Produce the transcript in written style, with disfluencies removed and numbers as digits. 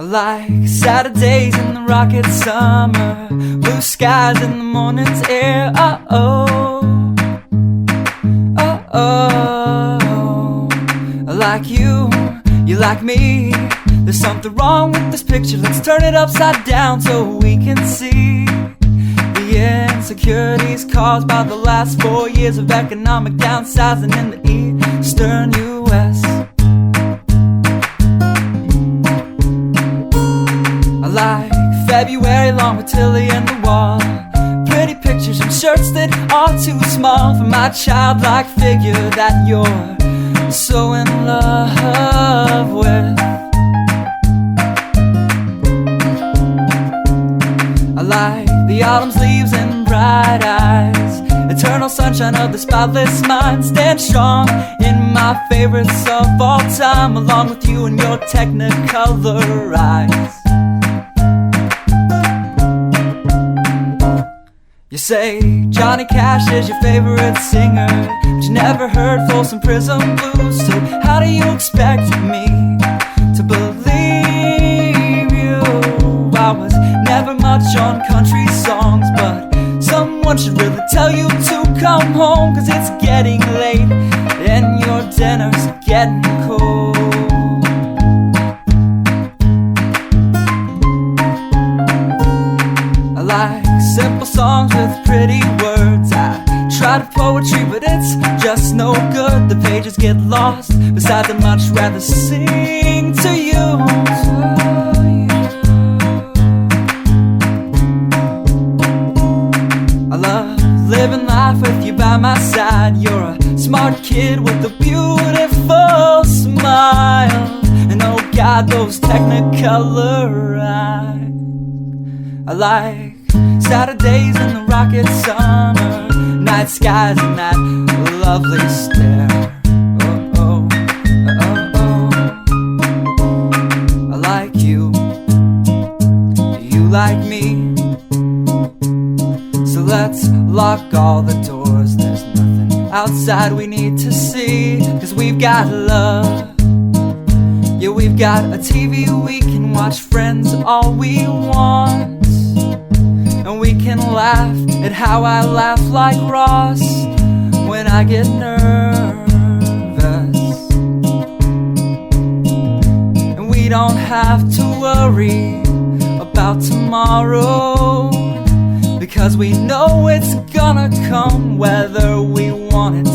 Like Saturdays in the rocket summer, blue skies in the morning's air. Oh-oh, oh-oh. Like you like me. There's something wrong with this picture. Let's turn it upside down so we can see the insecurities caused by the last 4 years of economic downsizing in the eastern U.S. Like February long with Tilly and the wall, pretty pictures and shirts that are too small for my childlike figure that you're so in love with. I like the autumn's leaves and bright eyes, eternal sunshine of the spotless mind. Stand strong in my favorites of all time, along with you and your technicolor eyes. You say Johnny Cash is your favorite singer, but you never heard Folsom Prison Blues. So how do you expect me to believe you? I was never much on country songs, but someone should really tell you to come home, 'cause it's getting late and your dinner's getting cold. I like simple songs with pretty words. I tried poetry, but it's just no good. The pages get lost. Besides, I'd much rather sing to you. I love living life with you by my side. You're a smart kid with a beautiful smile, and oh God, those technicolor eyes. I like Saturdays in the rocket summer, night skies and that lovely stare. Oh, oh, oh, oh. I like you, you like me. So let's lock all the doors, there's nothing outside we need to see, 'cause we've got love. Yeah, we've got a TV we can watch, Friends all we want. And we can laugh at how I laugh like Ross when I get nervous. And we don't have to worry about tomorrow, because we know it's gonna come whether we want it to.